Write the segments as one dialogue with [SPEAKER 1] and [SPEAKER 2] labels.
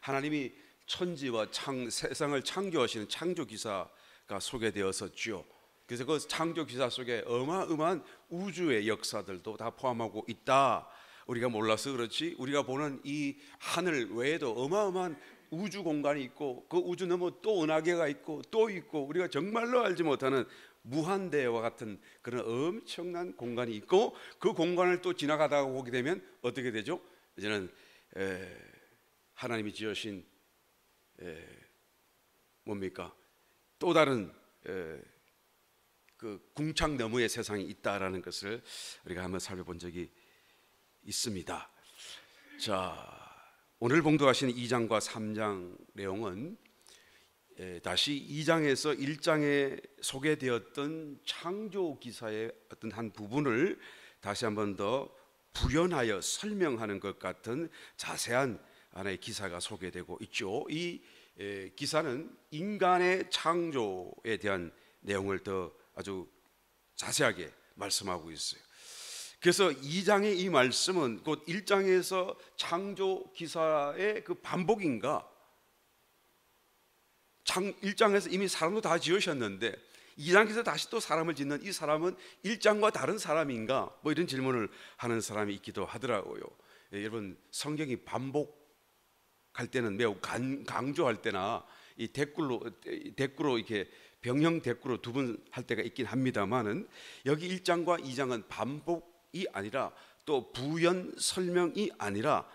[SPEAKER 1] 하나님이 천지와 세상을 창조하시는 창조 기사가 소개되었었죠. 그래서 그 창조 기사 속에 어마어마한 우주의 역사들도 다 포함하고 있다. 우리가 몰라서 그렇지 우리가 보는 이 하늘 외에도 어마어마한 우주 공간이 있고 그 우주 너머 또 은하계가 있고 또 있고 우리가 정말로 알지 못하는 무한대와 같은 그런 엄청난 공간이 있고 그 공간을 또 지나가다가 보게 되면 어떻게 되죠? 이제는 하나님이 지으신 뭡니까? 또 다른 그 궁창 너머의 세상이 있다라는 것을 우리가 한번 살펴본 적이 있습니다. 자, 오늘 봉독하시는 2장과 3장 내용은 다시 2장에서 1장에 소개되었던 창조 기사의 어떤 한 부분을 다시 한번 더 부연하여 설명하는 것 같은 자세한 하나의 기사가 소개되고 있죠. 이 기사는 인간의 창조에 대한 내용을 더 아주 자세하게 말씀하고 있어요. 그래서 2장의 이 말씀은 곧 1장에서 창조 기사의 그 반복인가? 1장에서 이미 사람도 다 지으셨는데 2장에서 다시 또 사람을 짓는 이 사람은 1장과 다른 사람인가? 뭐 이런 질문을 하는 사람이 있기도 하더라고요. 여러분, 성경이 반복할 때는 매우 강조할 때나 이 대꾸로 이렇게 병형 대꾸로 두 번 할 때가 있긴 합니다만은 여기 1장과 2장은 반복이 아니라 또 부연 설명이 아니라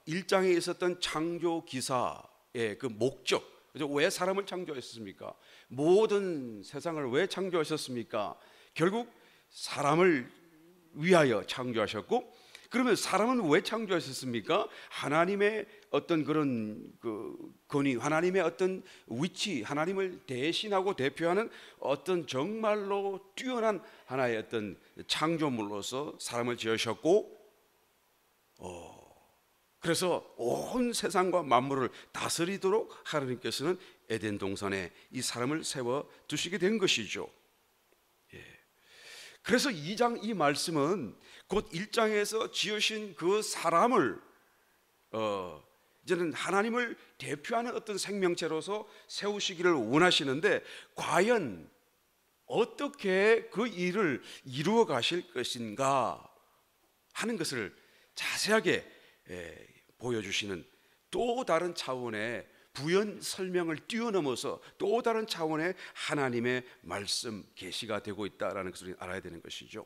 [SPEAKER 1] 1장에 있었던 창조 기사의 그 목적, 왜 사람을 창조하셨습니까? 모든 세상을 왜 창조하셨습니까? 결국 사람을 위하여 창조하셨고, 그러면 사람은 왜 창조하셨습니까? 하나님의 어떤 그런 그 권위, 하나님의 어떤 위치, 하나님을 대신하고 대표하는 어떤 정말로 뛰어난 하나의 어떤 창조물로서 사람을 지으셨고, 그래서 온 세상과 만물을 다스리도록 하나님께서는 에덴 동산에 이 사람을 세워 두시게 된 것이죠. 그래서 2장 이 말씀은 곧 1장에서 지으신 그 사람을 이제는 하나님을 대표하는 어떤 생명체로서 세우시기를 원하시는데, 과연 어떻게 그 일을 이루어 가실 것인가 하는 것을 자세하게 보여주시는 또 다른 차원의 부연 설명을 뛰어넘어서 또 다른 차원의 하나님의 말씀 계시가 되고 있다는 것을 알아야 되는 것이죠.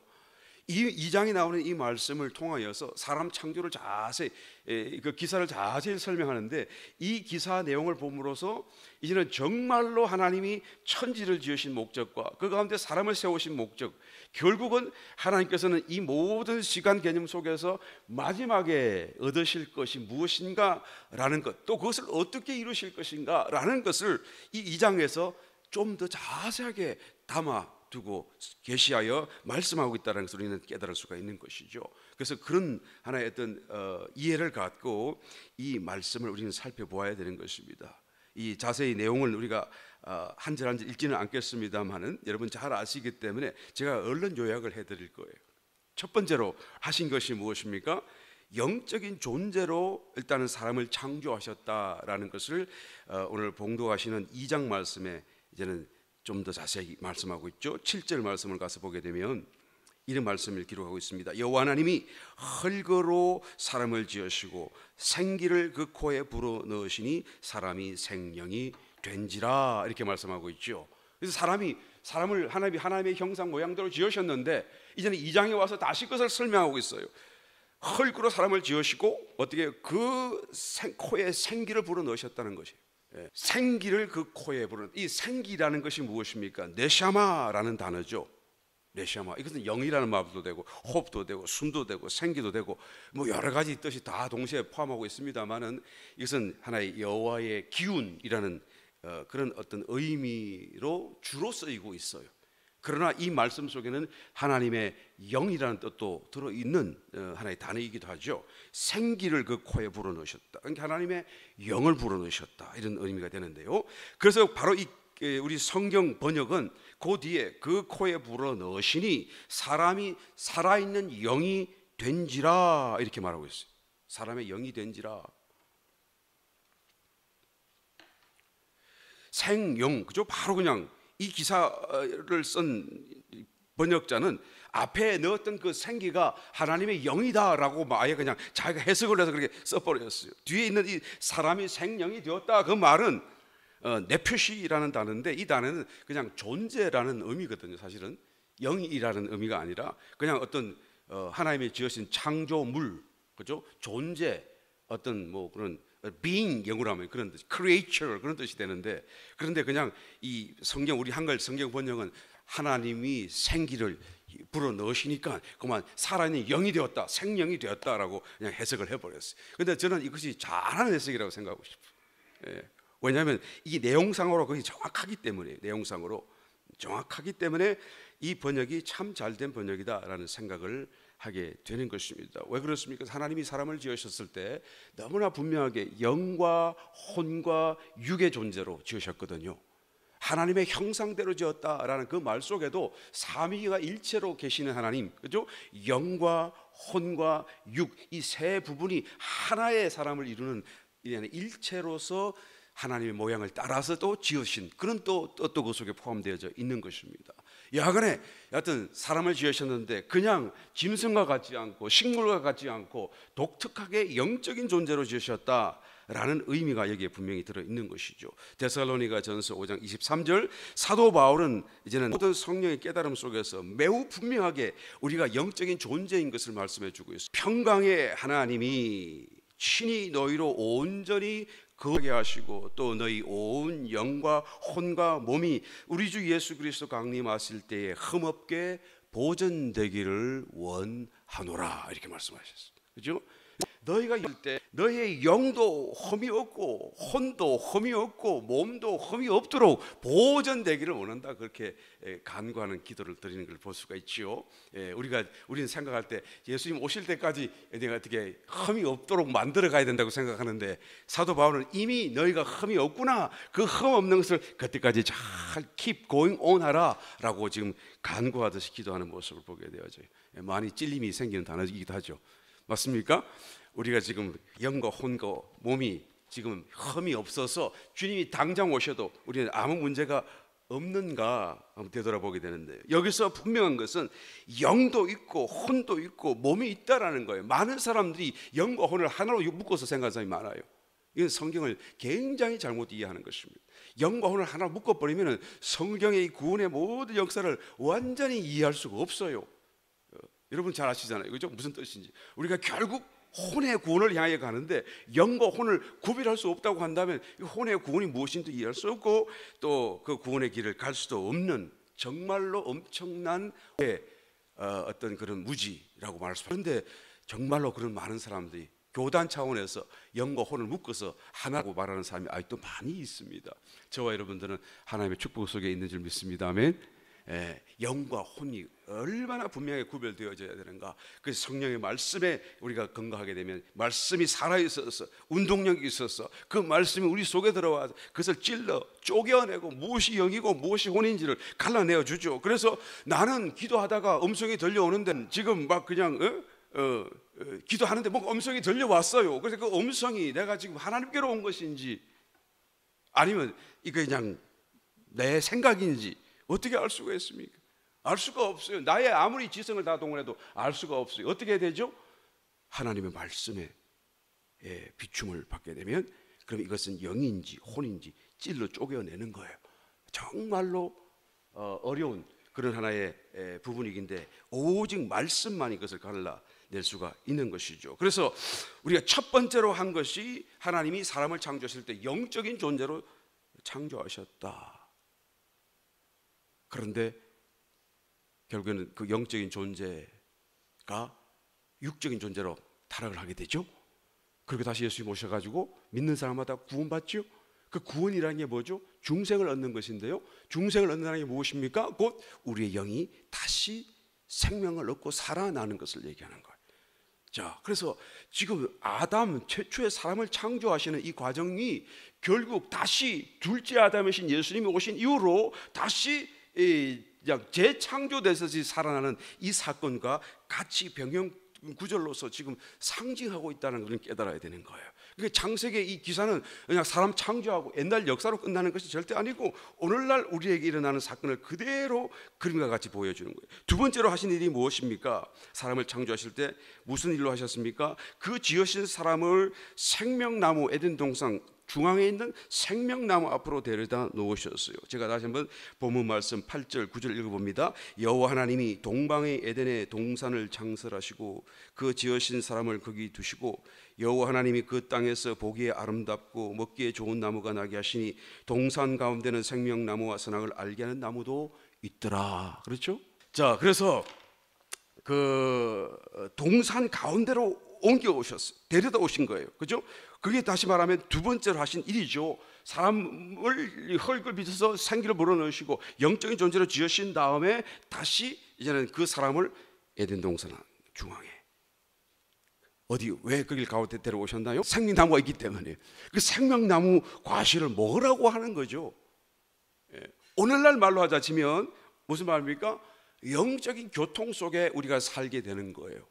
[SPEAKER 1] 이 2장에 나오는 이 말씀을 통하여서 사람 창조를 자세히, 그 기사를 자세히 설명하는데, 이 기사 내용을 봄으로써 이제는 정말로 하나님이 천지를 지으신 목적과 그 가운데 사람을 세우신 목적, 결국은 하나님께서는 이 모든 시간 개념 속에서 마지막에 얻으실 것이 무엇인가 라는 것, 또 그것을 어떻게 이루실 것인가 라는 것을 이 2장에서 좀 더 자세하게 담아 두고 계시하여 말씀하고 있다는 것을 우리는 깨달을 수가 있는 것이죠. 그래서 그런 하나의 어떤 이해를 갖고 이 말씀을 우리는 살펴보아야 되는 것입니다. 이 자세히 내용을 우리가 한 절 한 절 읽지는 않겠습니다만은 여러분 잘 아시기 때문에 제가 얼른 요약을 해드릴 거예요. 첫 번째로 하신 것이 무엇입니까? 영적인 존재로 일단은 사람을 창조하셨다라는 것을 오늘 봉독하시는 2장 말씀에 이제는 좀 더 자세히 말씀하고 있죠. 7절 말씀을 가서 보게 되면 이런 말씀을 기록하고 있습니다. 여호와 하나님이 흙으로 사람을 지으시고 생기를 그 코에 불어 넣으시니 사람이 생명이 된지라, 이렇게 말씀하고 있죠. 그래서 사람을 하나님의 형상 모양대로 지으셨는데 이제는 2장에 와서 다시 그것을 설명하고 있어요. 흙으로 사람을 지으시고 어떻게 그 코에 생기를 불어 넣으셨다는 것이에요. 생기를 그 코에 부르는, 이 생기라는 것이 무엇입니까? 네샤마라는 단어죠. 네샤마, 이것은 영이라는 말도 되고 호흡도 되고 숨도 되고 생기도 되고 뭐 여러 가지 뜻이 다 동시에 포함하고 있습니다만은 이것은 하나의 여호와의 기운이라는 그런 어떤 의미로 주로 쓰이고 있어요. 그러나 이 말씀 속에는 하나님의 영이라는 뜻도 들어있는 하나의 단어이기도 하죠. 생기를 그 코에 불어넣으셨다, 그러니까 하나님의 영을 불어넣으셨다, 이런 의미가 되는데요. 그래서 바로 이 우리 성경 번역은 그 뒤에 그 코에 불어넣으시니 사람이 살아있는 영이 된지라, 이렇게 말하고 있어요. 사람의 영이 된지라. 생영, 그죠? 바로 그냥 이 기사를 쓴 번역자는 앞에 넣었던 그 생기가 하나님의 영이다라고 아예 그냥 자기가 해석을 해서 그렇게 써버렸어요. 뒤에 있는 이 사람이 생영이 되었다, 그 말은 네표시라는 단어인데, 이 단어는 그냥 존재라는 의미거든요. 사실은 영이라는 의미가 아니라 그냥 어떤 하나님이 지으신 창조물, 그죠? 존재, 어떤 뭐 그런 being, 영어로 하면 그런 뜻, creature 그런 뜻이 되는데, 그런데 그냥 이 성경, 우리 한글 성경 번역은 하나님이 생기를 불어 넣으시니까 그만 살아있는 영이 되었다, 생명이 되었다라고 그냥 해석을 해버렸어요. 그런데 저는 이것이 잘하는 해석이라고 생각하고 싶어요. 예. 왜냐하면 이게 내용상으로 거의 정확하기 때문에, 내용상으로 정확하기 때문에 이 번역이 참 잘된 번역이다라는 생각을 하게 되는 것입니다. 왜 그렇습니까? 하나님이 사람을 지으셨을 때 너무나 분명하게 영과 혼과 육의 존재로 지으셨거든요. 하나님의 형상대로 지었다라는 그 말 속에도 삼위가 일체로 계시는 하나님, 그죠? 영과 혼과 육, 이 세 부분이 하나의 사람을 이루는 일체로서 하나님의 모양을 따라서 또 지으신 그런 또 그 속에 포함되어져 있는 것입니다. 여하간에 여하튼 사람을 지으셨는데 그냥 짐승과 같지 않고 식물과 같지 않고 독특하게 영적인 존재로 지으셨다라는 의미가 여기에 분명히 들어있는 것이죠. 데살로니가 전서 5장 23절, 사도 바울은 이제는 모든 성령의 깨달음 속에서 매우 분명하게 우리가 영적인 존재인 것을 말씀해 주고 있습니다. 평강의 하나님이 친히 너희로 온전히 거하게 하시고 또 너희 온 영과 혼과 몸이 우리 주 예수 그리스도 강림하실 때에 흠없게 보존되기를 원하노라, 이렇게 말씀하셨습니다. 그죠? 너희가 이럴 때 너희의 영도 흠이 없고 혼도 흠이 없고 몸도 흠이 없도록 보존되기를 원한다, 그렇게 간구하는 기도를 드리는 걸 볼 수가 있지요. 우리는 생각할 때 예수님 오실 때까지 내가 어떻게 흠이 없도록 만들어 가야 된다고 생각하는데, 사도 바울은 이미 너희가 흠이 없구나, 그 흠 없는 것을 그때까지 잘 keep going on 하라라고 지금 간구하듯이 기도하는 모습을 보게 되어져요. 많이 찔림이 생기는 단어이기도 하죠. 맞습니까? 우리가 지금 영과 혼과 몸이 지금 흠이 없어서 주님이 당장 오셔도 우리는 아무 문제가 없는가 한번 되돌아보게 되는데, 여기서 분명한 것은 영도 있고 혼도 있고 몸이 있다라는 거예요. 많은 사람들이 영과 혼을 하나로 묶어서 생각하는 사람이 많아요. 이건 성경을 굉장히 잘못 이해하는 것입니다. 영과 혼을 하나로 묶어버리면 성경의 이 구원의 모든 역사를 완전히 이해할 수가 없어요. 여러분 잘 아시잖아요, 그죠? 무슨 뜻인지. 우리가 결국 혼의 구원을 향해 가는데 영과 혼을 구별할 수 없다고 한다면 혼의 구원이 무엇인지 이해할 수 없고 또 그 구원의 길을 갈 수도 없는 정말로 엄청난 어떤 그런 무지라고 말할 수 있습니다. 그런데 정말로 그런 많은 사람들이 교단 차원에서 영과 혼을 묶어서 하나라고 말하는 사람이 아직도 많이 있습니다. 저와 여러분들은 하나님의 축복 속에 있는 줄 믿습니다. 아멘. 영과 혼이 얼마나 분명하게 구별되어져야 되는가. 그래서 성령의 말씀에 우리가 건강하게 되면 말씀이 살아있어서 운동력이 있어서 그 말씀이 우리 속에 들어와서 그것을 찔러 쪼개어내고 무엇이 영이고 무엇이 혼인지를 갈라내어 주죠. 그래서 나는 기도하다가 음성이 들려오는데 지금 막 그냥 기도하는데 뭔가 음성이 들려왔어요. 그래서 그 음성이 내가 지금 하나님께로 온 것인지 아니면 이거 그냥 내 생각인지 어떻게 알 수가 있습니까? 알 수가 없어요. 나의 아무리 지성을 다 동원해도 알 수가 없어요. 어떻게 해야 되죠? 하나님의 말씀에 비춤을 받게 되면 그럼 이것은 영인지 혼인지 찔러 쪼개어내는 거예요. 정말로 어려운 그런 하나의 부분이긴데 오직 말씀만 이것을 갈라낼 수가 있는 것이죠. 그래서 우리가 첫 번째로 한 것이 하나님이 사람을 창조하실 때 영적인 존재로 창조하셨다. 그런데 결국에는 그 영적인 존재가 육적인 존재로 타락을 하게 되죠. 그리고 다시 예수님 오셔가지고 믿는 사람마다 구원받죠. 그 구원이라는 게 뭐죠? 중생을 얻는 것인데요, 중생을 얻는다는 게 무엇입니까? 곧 우리의 영이 다시 생명을 얻고 살아나는 것을 얘기하는 거예요. 자, 그래서 지금 아담 최초의 사람을 창조하시는 이 과정이 결국 다시 둘째 아담이신 예수님이 오신 이후로 다시 재창조돼서 살아나는 이 사건과 같이 병행 구절로서 지금 상징하고 있다는 걸 깨달아야 되는 거예요. 그러니까 창세기 이 기사는 그냥 사람 창조하고 옛날 역사로 끝나는 것이 절대 아니고 오늘날 우리에게 일어나는 사건을 그대로 그림과 같이 보여주는 거예요. 두 번째로 하신 일이 무엇입니까? 사람을 창조하실 때 무슨 일로 하셨습니까? 그 지으신 사람을 생명나무 에덴 동산 중앙에 있는 생명나무 앞으로 데려다 놓으셨어요. 제가 다시 한번 본문 말씀 8절 9절 읽어봅니다. 여호와 하나님이 동방의 에덴의 동산을 창설하시고 그 지으신 사람을 거기 두시고 여호와 하나님이 그 땅에서 보기에 아름답고 먹기에 좋은 나무가 나게 하시니 동산 가운데는 생명나무와 선악을 알게 하는 나무도 있더라. 그렇죠? 자, 그래서 그 동산 가운데로 옮겨 오셨어요. 데려다 오신 거예요. 그죠? 그게 다시 말하면 두 번째로 하신 일이죠. 사람을 흙을 빚어서 생기를 불어넣으시고 영적인 존재로 지으신 다음에 다시 이제는 그 사람을 에덴 동산 중앙에 어디 왜 거길 가운데 데려오셨나요? 생명나무가 있기 때문에. 그 생명나무 과실을 먹으라고 하는 거죠. 오늘날 말로 하자치면 무슨 말입니까? 영적인 교통 속에 우리가 살게 되는 거예요.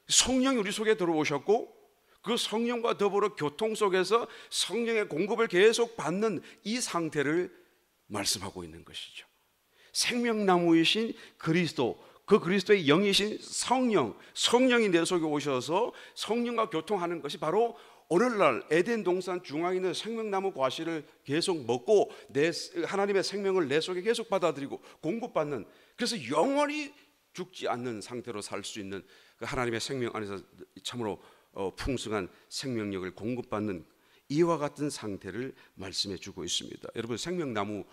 [SPEAKER 1] 성령이 우리 속에 들어오셨고 그 성령과 더불어 교통 속에서 성령의 공급을 계속 받는 이 상태를 말씀하고 있는 것이죠. 생명나무이신 그리스도, 그 그리스도의 영이신 성령, 성령이 내 속에 오셔서 성령과 교통하는 것이 바로 오늘날 에덴 동산 중앙에 있는 생명나무 과실을 계속 먹고 하나님의 생명을 내 속에 계속 받아들이고 공급받는, 그래서 영원히 죽지 않는 상태로 살 수 있는 그 하나님의 생명 안에서 참으로 풍성한 생명력을 공급받는 이와 같은 상태를 말씀해 주고 있습니다. 여러분, 생명나무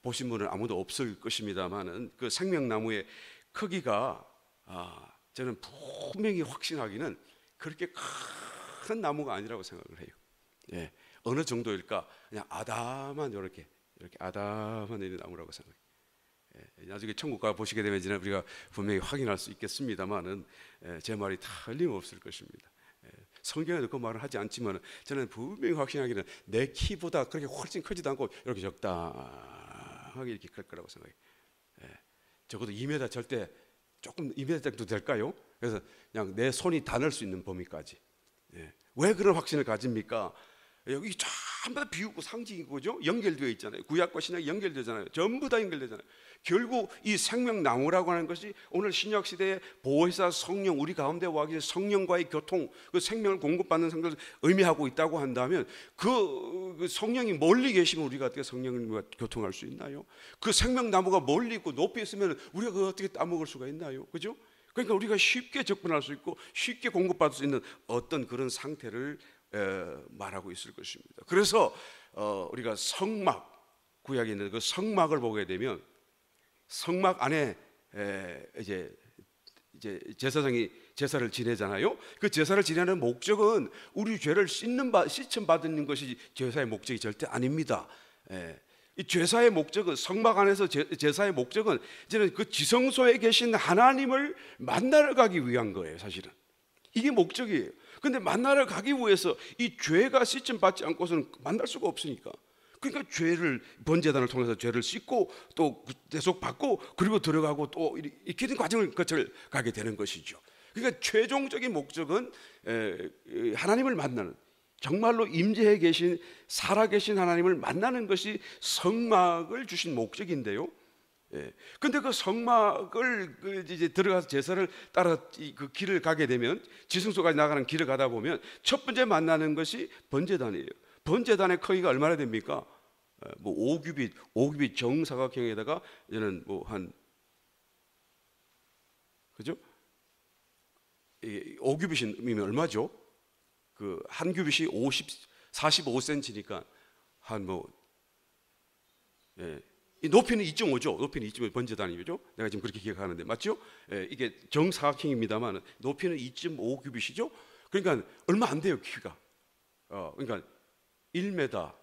[SPEAKER 1] 보신 분은 아무도 없을 것입니다만은 그 생명나무의 크기가 저는 분명히 확신하기는 그렇게 큰 나무가 아니라고 생각을 해요. 예, 어느 정도일까? 그냥 아담한 이렇게 아담한 이런 나무라고 생각해요. 나중에 천국 가 보시게 되면 우리가 분명히 확인할 수 있겠습니다만은 제 말이 틀림없을 것입니다. 성경에도 그 말을 하지 않지만 저는 분명히 확신하기는 내 키보다 그렇게 훨씬 크지도 않고 이렇게 적당하게 이렇게 클 거라고 생각해요. 적어도 2m 절대 조금 2m 정도 될까요? 그래서 그냥 내 손이 닿을 수 있는 범위까지. 왜 그런 확신을 가집니까? 여기 전부 다 비우고 상징이고 그죠? 연결되어 있잖아요. 구약과 신약이 연결되잖아요. 전부 다 연결되잖아요. 결국 이 생명나무라고 하는 것이 오늘 신약 시대의 보혜사 성령, 우리 가운데 와 계신 성령과의 교통, 그 생명을 공급받는 상태를 의미하고 있다고 한다면 그 성령이 멀리 계시면 우리가 어떻게 성령과 교통할 수 있나요? 그 생명나무가 멀리 있고 높이 있으면 우리가 그걸 어떻게 따먹을 수가 있나요? 그죠? 그러니까 우리가 쉽게 접근할 수 있고 쉽게 공급받을 수 있는 어떤 그런 상태를 말하고 있을 것입니다. 그래서 우리가 성막, 구약에 있는 그 성막을 보게 되면 성막 안에 이제 제사장이 제사를 지내잖아요. 그 제사를 지내는 목적은 우리 죄를 씻음 받는 것이 제사의 목적이 절대 아닙니다. 이 제사의 목적은, 성막 안에서 제사의 목적은 이제는 그 지성소에 계신 하나님을 만나러 가기 위한 거예요. 사실은 이게 목적이에요. 근데 만나러 가기 위해서 이 죄가 씻음 받지 않고서는 만날 수가 없으니까, 그러니까 죄를 번제단을 통해서 죄를 씻고 또 대속 받고 그리고 들어가고 또 이렇게 된 과정을 가게 되는 것이죠. 그러니까 최종적인 목적은 하나님을 만나는, 정말로 임재해 계신 살아계신 하나님을 만나는 것이 성막을 주신 목적인데요. 근데 그 성막을 이제 들어가서 제사를 따라 그 길을 가게 되면, 지성소까지 나가는 길을 가다 보면 첫 번째 만나는 것이 번제단이에요. 번제단의 크기가 얼마나 됩니까? 뭐 5규빗 정사각형에다가 이제는 뭐 한, 그죠? 5규빗이면 얼마죠? 그 한 규빗이 45cm니까 한 뭐, 이 높이는 2.5죠. 높이는 2.5 번제단이죠. 내가 지금 그렇게 기억하는데 맞죠? 이게 정사각형입니다만 높이는 2.5 규빗이죠. 그러니까 얼마 안 돼요, 키가. 그러니까 1m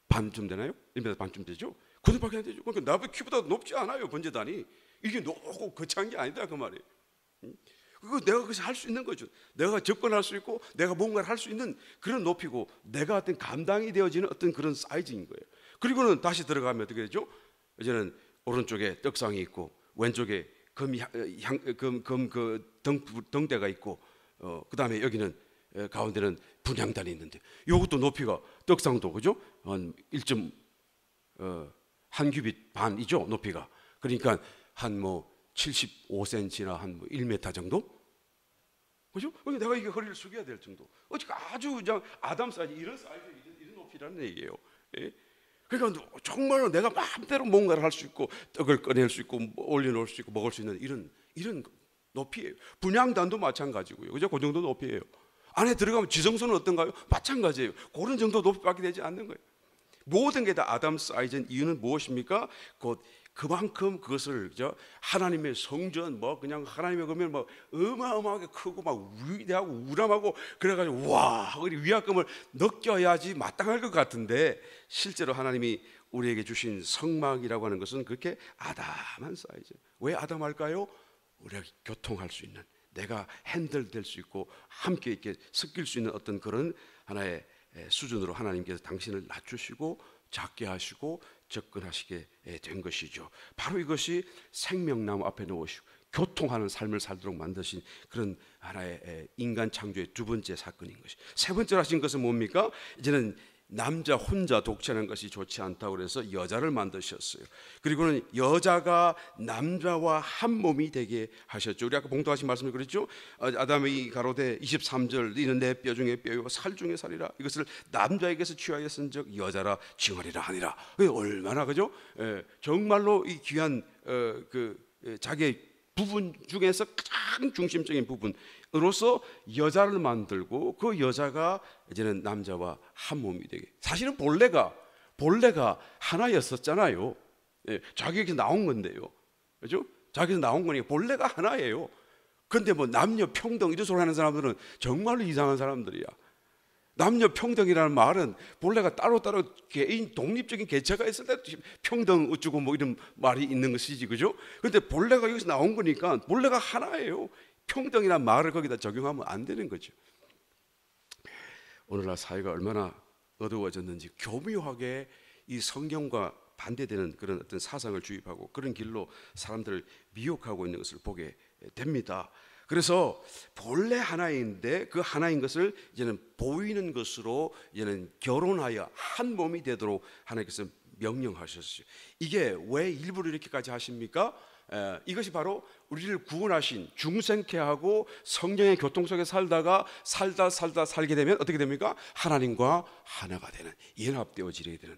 [SPEAKER 1] 반쯤 되나요? 1m 반쯤 되죠. 그 정도밖에 안 되죠. 그러니까 나보다 키보다 높지 않아요, 번제단이. 이게 높고 거창한 게 아니다 그 말이에요. 그거 내가 그것을 할 수 있는 거죠. 내가 접근할 수 있고 내가 뭔가를 할 수 있는 그런 높이고 내가 어떤 감당이 되어지는 어떤 그런 사이즈인 거예요. 그리고는 다시 들어가면 어떻게 되죠? 이제는 오른쪽에 떡상이 있고 왼쪽에 그 등대가 있고, 그 다음에 여기는 가운데는 분향단이 있는데, 이것도 높이가 떡상도 그죠? 한 1. 한 규빗 반이죠, 높이가. 그러니까 한 뭐 75cm나 한 뭐 1m 정도, 그죠? 내가 이게 허리를 숙여야 될 정도. 어떻게 아주 그냥 아담 사이즈, 이런 사이즈, 이런 높이라는 얘기예요. 예? 그러니까 정말로 내가 마음대로 뭔가를 할 수 있고, 떡을 꺼낼 수 있고, 올려놓을 수 있고, 먹을 수 있는 이런 높이예요. 분향단도 마찬가지고요, 그죠? 그 정도 높이예요. 안에 들어가면 지성소는 어떤가요? 마찬가지예요. 그런 정도 높이밖에 되지 않는 거예요. 모든 게 다 아담 사이즈인 이유는 무엇입니까? 곧 그만큼 그것을 하나님의 성전, 뭐 그냥 하나님의 그러면 뭐 어마어마하게 크고 막 위대하고 우람하고 그래가지고 와 위압감을 느껴야지 마땅할 것 같은데, 실제로 하나님이 우리에게 주신 성막이라고 하는 것은 그렇게 아담한 사이즈. 왜 아담할까요? 우리가 교통할 수 있는, 내가 핸들될 수 있고 함께 이렇게 섞일 수 있는 어떤 그런 하나의 수준으로 하나님께서 당신을 낮추시고 작게 하시고 접근하시게 된 것이죠. 바로 이것이 생명나무 앞에 놓으시고 교통하는 삶을 살도록 만드신 그런 하나의 인간 창조의 두 번째 사건인 것이. 세 번째로 하신 것은 뭡니까? 이제는 남자 혼자 독채하는 것이 좋지 않다고 그래서 여자를 만드셨어요. 그리고는 여자가 남자와 한 몸이 되게 하셨죠. 우리 아까 봉독하신 말씀을 그랬죠. 아담이 가로되 23절 이는 내 뼈 중에 뼈요 살 중에 살이라, 이것을 남자에게서 취하여 쓴적 여자라 칭하리라 하니라. 얼마나 그죠? 정말로 이 귀한 자기의 부분 중에서 가장 중심적인 부분으로서 여자를 만들고, 그 여자가 이제는 남자와 한 몸이 되게. 사실은 본래가 하나였었잖아요. 자기에게 나온 건데요, 그죠? 자기에서 나온 거니까 본래가 하나예요. 그런데 뭐 남녀 평등 이런 소리 하는 사람들은 정말로 이상한 사람들이야. 남녀 평등이라는 말은 본래가 따로따로 개인 독립적인 개체가 있을 때 평등 어쩌고 뭐 이런 말이 있는 것이지, 그죠? 그런데 본래가 여기서 나온 거니까 본래가 하나예요. 평등이라는 말을 거기다 적용하면 안 되는 거죠. 오늘날 사회가 얼마나 어두워졌는지, 교묘하게 이 성경과 반대되는 그런 어떤 사상을 주입하고 그런 길로 사람들을 미혹하고 있는 것을 보게 됩니다. 그래서 본래 하나인데 그 하나인 것을 이제는 보이는 것으로 이제는 결혼하여 한 몸이 되도록 하나님께서 명령하셨어요. 이게 왜 일부러 이렇게까지 하십니까? 이것이 바로 우리를 구원하신, 중생케 하고 성령의 교통 속에 살다 살게 되면 어떻게 됩니까? 하나님과 하나가 되는, 연합되어지게 되는,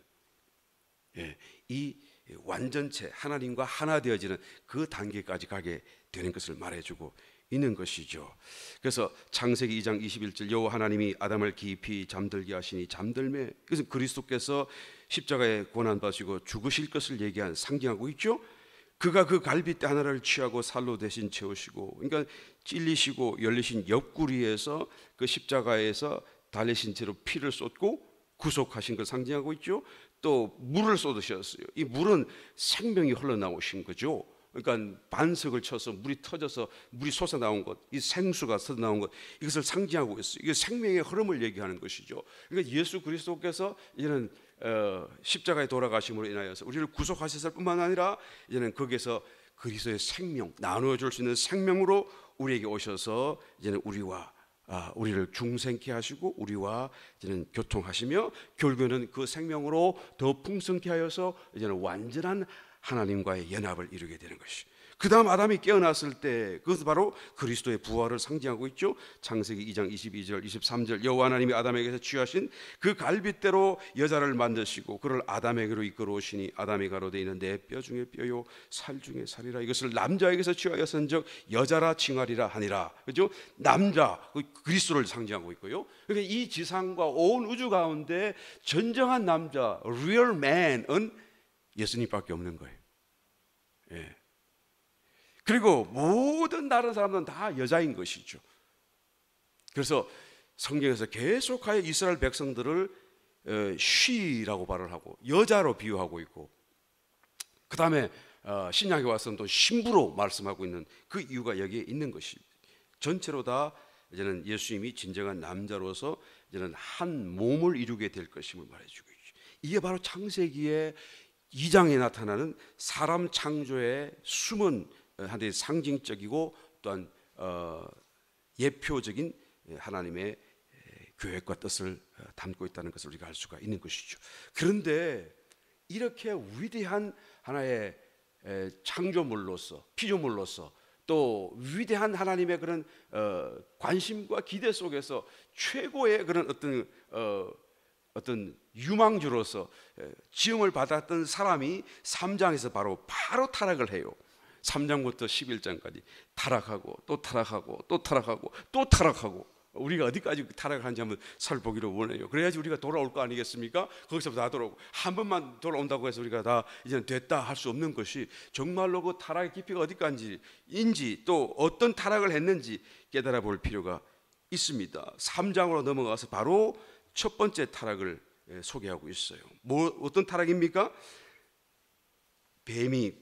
[SPEAKER 1] 이 완전체, 하나님과 하나 되어지는 그 단계까지 가게 되는 것을 말해주고 있는 것이죠. 그래서 창세기 2장 21절 여호와 하나님이 아담을 깊이 잠들게 하시니, 잠들매, 이것은 그리스도께서 십자가에 고난받으시고 죽으실 것을 얘기한, 상징하고 있죠. 그가 그 갈빗대 하나를 취하고 살로 대신 채우시고, 그러니까 찔리시고 열리신 옆구리에서 그 십자가에서 달리신 채로 피를 쏟고 구속하신 걸 상징하고 있죠. 또 물을 쏟으셨어요. 이 물은 생명이 흘러나오신 거죠. 그러니까 반석을 쳐서 물이 터져서 물이 솟아나온 것, 이 생수가 솟아나온 것, 이것을 상징하고 있어요. 이게 생명의 흐름을 얘기하는 것이죠. 그러니까 예수 그리스도께서 이제는 십자가에 돌아가심으로 인하여서 우리를 구속하셨을 뿐만 아니라 이제는 거기에서 그리스도의 생명, 나누어 줄 수 있는 생명으로 우리에게 오셔서 이제는 우리를 중생케 하시고 우리와 이제는 교통하시며, 결국에는 그 생명으로 더 풍성케 하여서 이제는 완전한 하나님과의 연합을 이루게 되는 것이. 그 다음 아담이 깨어났을 때 그것은 바로 그리스도의 부활을 상징하고 있죠. 창세기 2장 22절 23절 여호와 하나님이 아담에게서 취하신 그 갈빗대로 여자를 만드시고 그를 아담에게로 이끌어 오시니, 아담이 가로되 이는 내 뼈 중에 뼈요 살 중에 살이라, 이것을 남자에게서 취하여 선적 여자라 칭하리라 하니라. 그죠? 남자, 그리스도를 상징하고 있고요. 그러니까 이 지상과 온 우주 가운데 진정한 남자, real man은 예수님밖에 없는 거예요. 그리고 모든 다른 사람들은 다 여자인 것이죠. 그래서 성경에서 계속하여 이스라엘 백성들을 she라고 발을 하고 여자로 비유하고 있고, 그 다음에 신약에 와서는 또 신부로 말씀하고 있는 그 이유가 여기에 있는 것입니다. 전체로 다 이제는 예수님이 진정한 남자로서 이제는 한 몸을 이루게 될 것임을 말해주고 있죠. 이게 바로 창세기의 2장에 나타나는 사람 창조의 숨은 하나의 상징적이고 또한 예표적인 하나님의 계획과 뜻을 담고 있다는 것을 우리가 알 수가 있는 것이죠. 그런데 이렇게 위대한 하나의 창조물로서, 피조물로서 또 위대한 하나님의 그런 관심과 기대 속에서 최고의 그런 어떤 유망주로서 지음을 받았던 사람이 3장에서 바로 타락을 해요. 3장부터 11장까지 타락하고 또 타락하고 또 타락하고 또 타락하고, 우리가 어디까지 타락을 하는지 한번 살펴보기를 원해요. 그래야지 우리가 돌아올 거 아니겠습니까? 거기서부터 다 돌아오고, 한 번만 돌아온다고 해서 우리가 다 이제 됐다 할 수 없는 것이, 정말로 그 타락의 깊이가 어디까지인지 또 어떤 타락을 했는지 깨달아 볼 필요가 있습니다. 3장으로 넘어가서 바로 첫 번째 타락을 소개하고 있어요. 어떤 타락입니까? 뱀이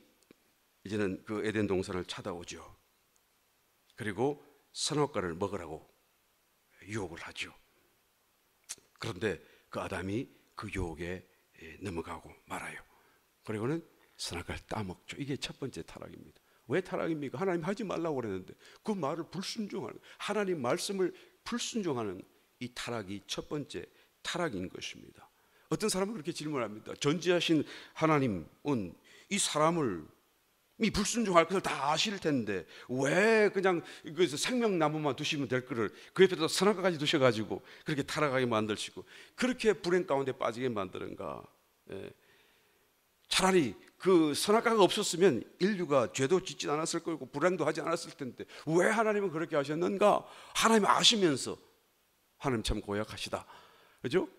[SPEAKER 1] 이제는 그 에덴 동산을 찾아오죠. 그리고 선악과를 먹으라고 유혹을 하죠. 그런데 그 아담이 그 유혹에 넘어가고 말아요. 그리고는 선악과를 따먹죠. 이게 첫 번째 타락입니다. 왜 타락입니까? 하나님 하지 말라고 그랬는데 그 말을 불순종하는, 하나님 말씀을 불순종하는 이 타락이 첫 번째 타락인 것입니다. 어떤 사람은 그렇게 질문합니다. 전지하신 하나님은 이 사람을 이 불순종할 것을 다 아실 텐데 왜 그냥 그래서 생명나무만 두시면 될 거를 그 옆에다 선악과까지 두셔가지고 그렇게 타락하게 만드시고 그렇게 불행 가운데 빠지게 만드는가? 차라리 그 선악과가 없었으면 인류가 죄도 짓지 않았을 거고 불행도 하지 않았을 텐데 왜 하나님은 그렇게 하셨는가? 하나님 아시면서, 하나님 참 고약하시다, 그죠?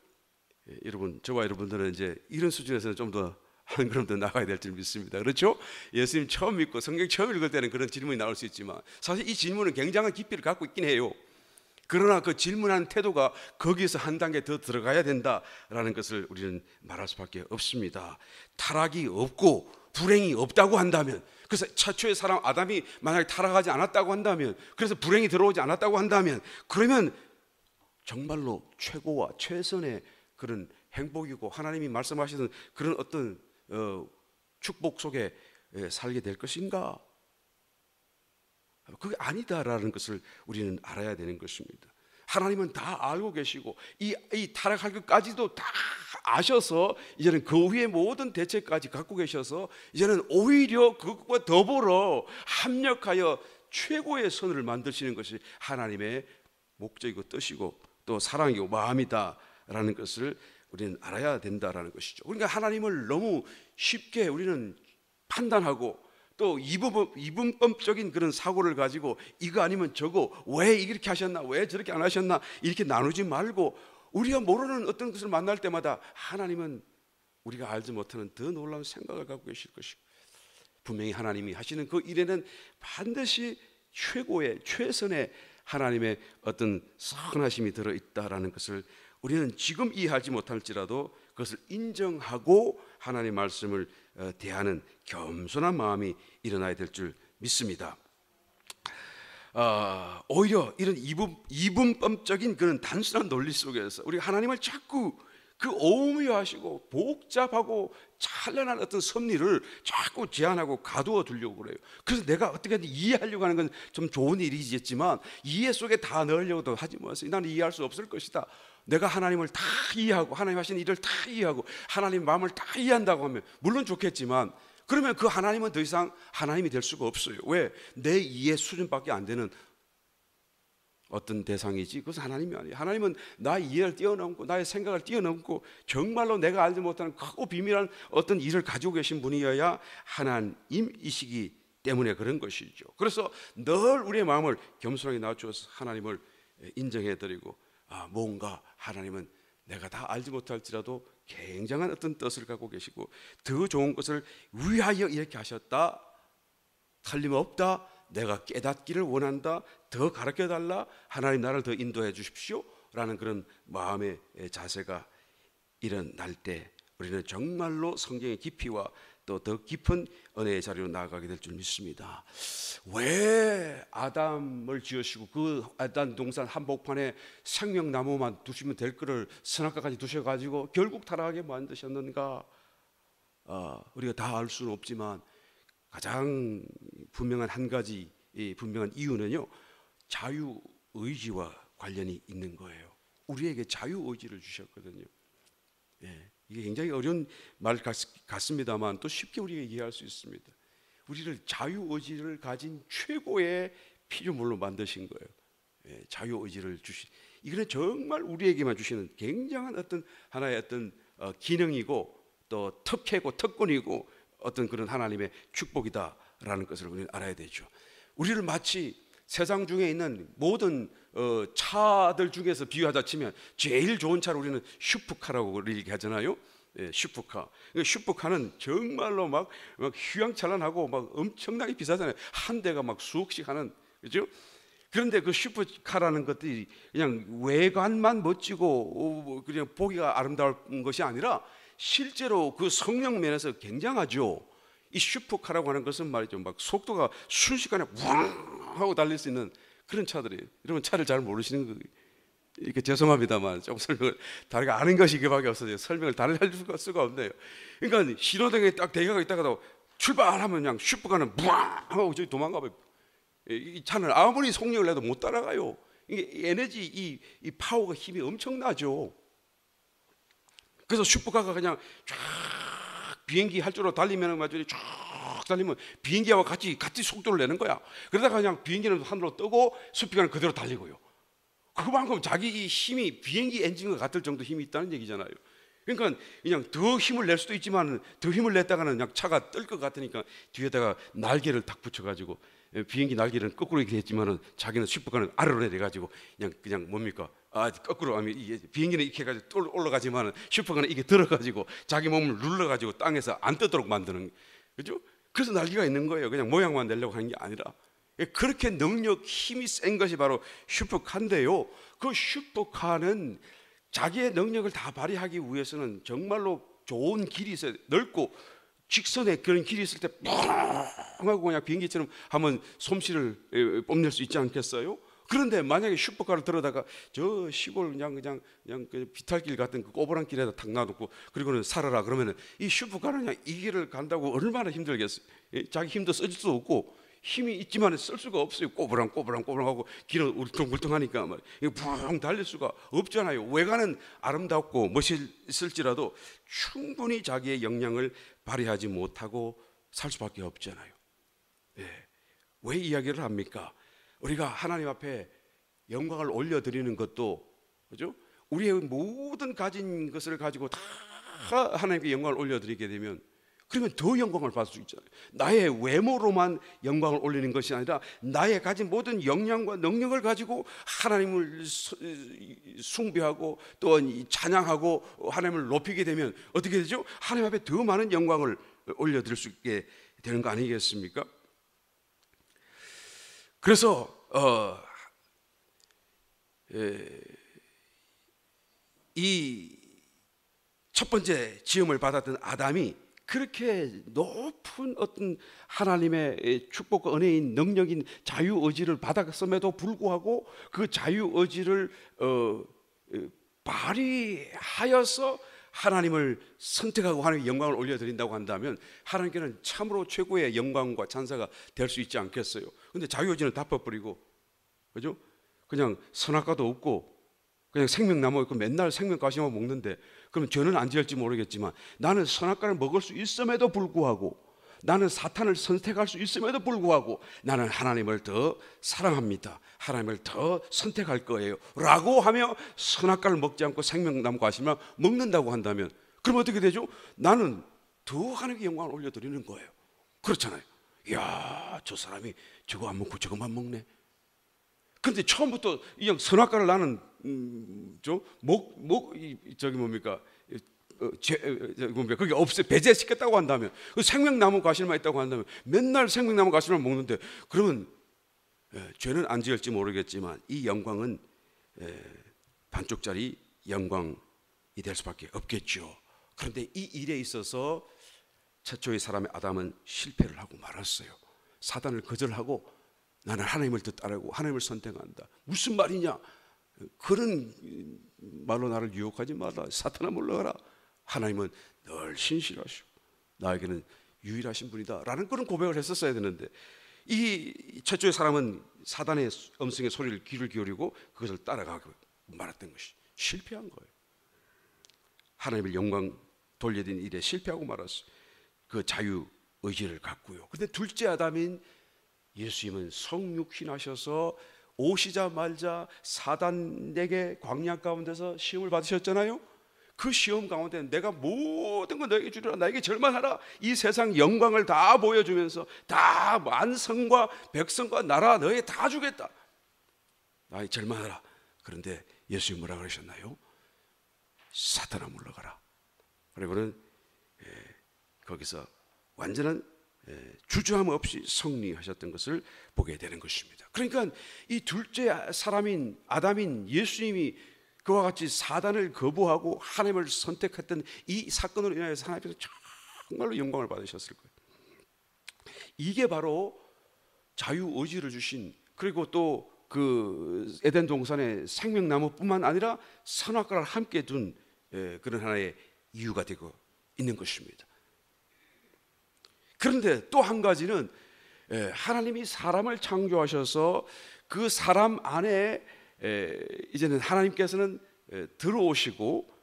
[SPEAKER 1] 여러분, 저와 여러분들은 이제 이런 수준에서는 좀 더 한 걸음 더 나가야 될 줄 믿습니다. 그렇죠? 예수님 처음 믿고 성경 처음 읽을 때는 그런 질문이 나올 수 있지만 사실 이 질문은 굉장한 깊이를 갖고 있긴 해요. 그러나 그 질문하는 태도가 거기에서 한 단계 더 들어가야 된다라는 것을 우리는 말할 수밖에 없습니다. 타락이 없고 불행이 없다고 한다면, 그래서 최초의 사람 아담이 만약에 타락하지 않았다고 한다면, 그래서 불행이 들어오지 않았다고 한다면, 그러면 정말로 최고와 최선의 그런 행복이고 하나님이 말씀하시는 그런 어떤 축복 속에 살게 될 것인가? 그게 아니다라는 것을 우리는 알아야 되는 것입니다. 하나님은 다 알고 계시고 이 타락할 것까지도 다 아셔서 이제는 그 위에 모든 대책까지 갖고 계셔서 이제는 오히려 그것과 더불어 합력하여 최고의 선을 만드시는 것이 하나님의 목적이고 뜻이고 또 사랑이고 마음이다라는 것을 우리는 알아야 된다라는 것이죠. 그러니까 하나님을 너무 쉽게 우리는 판단하고 또 이분법적인 그런 사고를 가지고 이거 아니면 저거, 왜 이렇게 하셨나, 왜 저렇게 안 하셨나, 이렇게 나누지 말고 우리가 모르는 어떤 것을 만날 때마다 하나님은 우리가 알지 못하는 더 놀라운 생각을 갖고 계실 것이고, 분명히 하나님이 하시는 그 일에는 반드시 최고의 최선의 하나님의 어떤 선하심이 들어있다라는 것을 우리는 지금 이해하지 못할지라도 그것을 인정하고 하나님의 말씀을 대하는 겸손한 마음이 일어나야 될 줄 믿습니다. 오히려 이런 이분법적인 그런 단순한 논리 속에서 우리 하나님을 자꾸 그 오묘하시고 복잡하고 찬란한 어떤 섭리를 자꾸 제한하고 가두어 두려고 그래요. 그래서 내가 어떻게든 이해하려고 하는 건 좀 좋은 일이겠지만 이해 속에 다 넣으려고도 하지 마세요. 나는 이해할 수 없을 것이다. 내가 하나님을 다 이해하고 하나님 하신 일을 다 이해하고 하나님 마음을 다 이해한다고 하면 물론 좋겠지만, 그러면 그 하나님은 더 이상 하나님이 될 수가 없어요. 왜? 내 이해 수준밖에 안 되는 어떤 대상이지 그것은 하나님이 아니에요. 하나님은 나의 이해를 뛰어넘고 나의 생각을 뛰어넘고 정말로 내가 알지 못하는 크고 비밀한 어떤 일을 가지고 계신 분이어야 하나님이시기 때문에 그런 것이죠. 그래서 늘 우리의 마음을 겸손하게 낮추어서 하나님을 인정해드리고, 뭔가 하나님은 내가 다 알지 못할지라도 굉장한 어떤 뜻을 갖고 계시고 더 좋은 것을 위하여 이렇게 하셨다, 틀림없다, 내가 깨닫기를 원한다, 더 가르쳐달라, 하나님 나를 더 인도해 주십시오 라는 그런 마음의 자세가 일어날 때 우리는 정말로 성경의 깊이와 또 더 깊은 은혜의 자리로 나아가게 될 줄 믿습니다. 왜 아담을 지으시고 그 아담 동산 한복판에 생명나무만 두시면 될 거를 선악과까지 두셔가지고 결국 타락하게 만드셨는가? 우리가 다 알 수는 없지만 가장 분명한 한 가지 분명한 이유는요, 자유의지와 관련이 있는 거예요. 우리에게 자유의지를 주셨거든요. 이게 굉장히 어려운 말 같습니다만 또 쉽게 우리가 이해할 수 있습니다. 우리를 자유의지를 가진 최고의 피조물로 만드신 거예요. 자유의지를 주신, 이거는 정말 우리에게만 주시는 굉장한 어떤 하나의 어떤 기능이고 또 특혜고 특권이고 어떤 그런 하나님의 축복이다라는 것을 우리는 알아야 되죠. 우리를 마치 세상 중에 있는 모든 차들 중에서 비유하자 치면 제일 좋은 차를 우리는 슈퍼카라고 얘기하잖아요. 슈퍼카. 슈퍼카는 정말로 막 휘황찬란하고 막 엄청나게 비싸잖아요. 한 대가 막 수억씩 하는, 그죠? 그런데 그 슈퍼카라는 것들이 그냥 외관만 멋지고 그냥 보기가 아름다운 것이 아니라 실제로 그 성능 면에서 굉장하죠. 이 슈퍼카라고 하는 것은 말이죠, 막 속도가 순식간에 왕 하고 달릴 수 있는 그런 차들이에요. 여러분 차를 잘 모르시는 거 이렇게 죄송합니다만 좀 설명을 다르게 아는 것이 이거밖에 없어서 설명을 다르게 할 수가 없네요. 그러니까 신호등에 딱 대기하고 있다가도 출발하면 그냥 슈퍼카는 부앙 하고 저기 도망가버려요. 이 차는 아무리 속력을 내도 못 따라가요. 이게 에너지 이 파워가 힘이 엄청나죠. 그래서 슈퍼카가 그냥 쫙 비행기 할 줄로 달리면 맞죠, 쫙 달리면 비행기와 같이 속도를 내는 거야. 그러다가 그냥 비행기는 하늘로 뜨고 슈퍼카는 그대로 달리고요. 그만큼 자기 이 힘이 비행기 엔진과 같을 정도 힘이 있다는 얘기잖아요. 그러니까 그냥 더 힘을 낼 수도 있지만 더 힘을 냈다가는 그냥 차가 뜰 것 같으니까 뒤에다가 날개를 딱 붙여가지고, 비행기 날개는 거꾸로 이렇게 했지만은 자기는 슈퍼카는 아래로 내려가지고 그냥 뭡니까? 거꾸로 하면 이게 비행기는 이렇게 해가지고 올라가지만은 슈퍼카는 이게 들어가지고 자기 몸을 눌러가지고 땅에서 안 뜨도록 만드는, 그죠? 그래서 날개가 있는 거예요. 그냥 모양만 내려고 하는 게 아니라. 그렇게 능력, 힘이 센 것이 바로 슈퍼카인데요. 그 슈퍼카는 자기의 능력을 다 발휘하기 위해서는 정말로 좋은 길이 있어야 돼. 넓고 직선에 그런 길이 있을 때 뻥 하고 그냥 비행기처럼 하면 솜씨를 뽐낼 수 있지 않겠어요? 그런데 만약에 슈퍼카를 들어다가 저 시골 그냥 그 비탈길 같은 그 꼬부랑 길에다 탁 놔두고 그리고는 살아라 그러면은 이 슈퍼카는 그냥 이 길을 간다고 얼마나 힘들겠어요? 자기 힘도 써줄 수 없고 힘이 있지만 쓸 수가 없어요. 꼬부랑 하고 길은 울퉁불퉁하니까 막 붕 달릴 수가 없잖아요. 외관은 아름답고 멋있을지라도 충분히 자기의 역량을 발휘하지 못하고 살 수밖에 없잖아요. 왜 이야기를 합니까? 우리가 하나님 앞에 영광을 올려드리는 것도, 그죠? 우리의 모든 가진 것을 가지고 다 하나님께 영광을 올려드리게 되면 그러면 더 영광을 받을 수 있잖아요. 나의 외모로만 영광을 올리는 것이 아니라 나의 가진 모든 역량과 능력을 가지고 하나님을 숭배하고 또 찬양하고 하나님을 높이게 되면 어떻게 되죠? 하나님 앞에 더 많은 영광을 올려드릴 수 있게 되는 거 아니겠습니까? 그래서 이 첫 번째 지음을 받았던 아담이 그렇게 높은 어떤 하나님의 축복과 은혜인 능력인 자유의지를 받았음에도 불구하고 그 자유의지를 발휘하여서 하나님을 선택하고 하나님의 영광을 올려드린다고 한다면 하나님께는 참으로 최고의 영광과 찬사가 될 수 있지 않겠어요? 근데 자유의지는 다 퍼버리고, 그죠? 그냥 선악과도 없고 그냥 생명나무 있고 맨날 생명가시만 먹는데, 그럼 죄는 안 지을지 모르겠지만 나는 선악과를 먹을 수 있음에도 불구하고, 나는 사탄을 선택할 수 있음에도 불구하고 나는 하나님을 더 사랑합니다, 하나님을 더 선택할 거예요 라고 하며 선악과를 먹지 않고 생명나무 가시만 먹는다고 한다면 그럼 어떻게 되죠? 나는 더 하나님께 영광을 올려드리는 거예요. 그렇잖아요. 이야, 저 사람이 저거 안 먹고 저것만 먹네. 근데 처음부터 그냥 선악과를 나는 저기 뭡니까? 그게 없애 배제시켰다고 한다면, 그 생명나무 가시만 있다고 한다면 맨날 생명나무 가시만 먹는데, 그러면 죄는 안 지을지 모르겠지만 이 영광은 반쪽짜리 영광이 될 수밖에 없겠죠. 그런데 이 일에 있어서 최초의 사람의 아담은 실패를 하고 말았어요. 사단을 거절하고 나는 하나님을 따르고 하나님을 선택한다. 무슨 말이냐? 그런 말로 나를 유혹하지 마라. 사탄아 물러가라. 하나님은 늘 신실하시고 나에게는 유일하신 분이다라는 그런 고백을 했었어야 되는데, 이 최초의 사람은 사단의 음성의 소리를 귀를 기울이고 그것을 따라가고 말았던 것이 실패한 거예요. 하나님의 영광 돌려드린 일에 실패하고 말았어요. 그 자유 의지를 갖고요. 그런데 둘째 아담인 예수님은 성육신하셔서 오시자마자 사단에게 광야 가운데서 시험을 받으셨잖아요. 그 시험 가운데 내가 모든 걸 너에게 주리라, 나에게 절망하라, 이 세상 영광을 다 보여주면서 다 만성과 백성과 나라 너에게 다 주겠다, 나에게 절망하라. 그런데 예수님이 뭐라 그러셨나요? 사탄아 물러가라. 그리고는 거기서 완전한 주저함 없이 승리하셨던 것을 보게 되는 것입니다. 그러니까 이 둘째 사람인 아담인 예수님이 그와 같이 사단을 거부하고 하나님을 선택했던 이 사건으로 인하여서 하나님께서 정말로 영광을 받으셨을 거예요. 이게 바로 자유의지를 주신, 그리고 또 그 에덴 동산의 생명나무뿐만 아니라 선악과를 함께 둔 그런 하나의 이유가 되고 있는 것입니다. 그런데 또 한 가지는 하나님이 사람을 창조하셔서 그 사람 안에 이제는 하나님께서는 들어오시고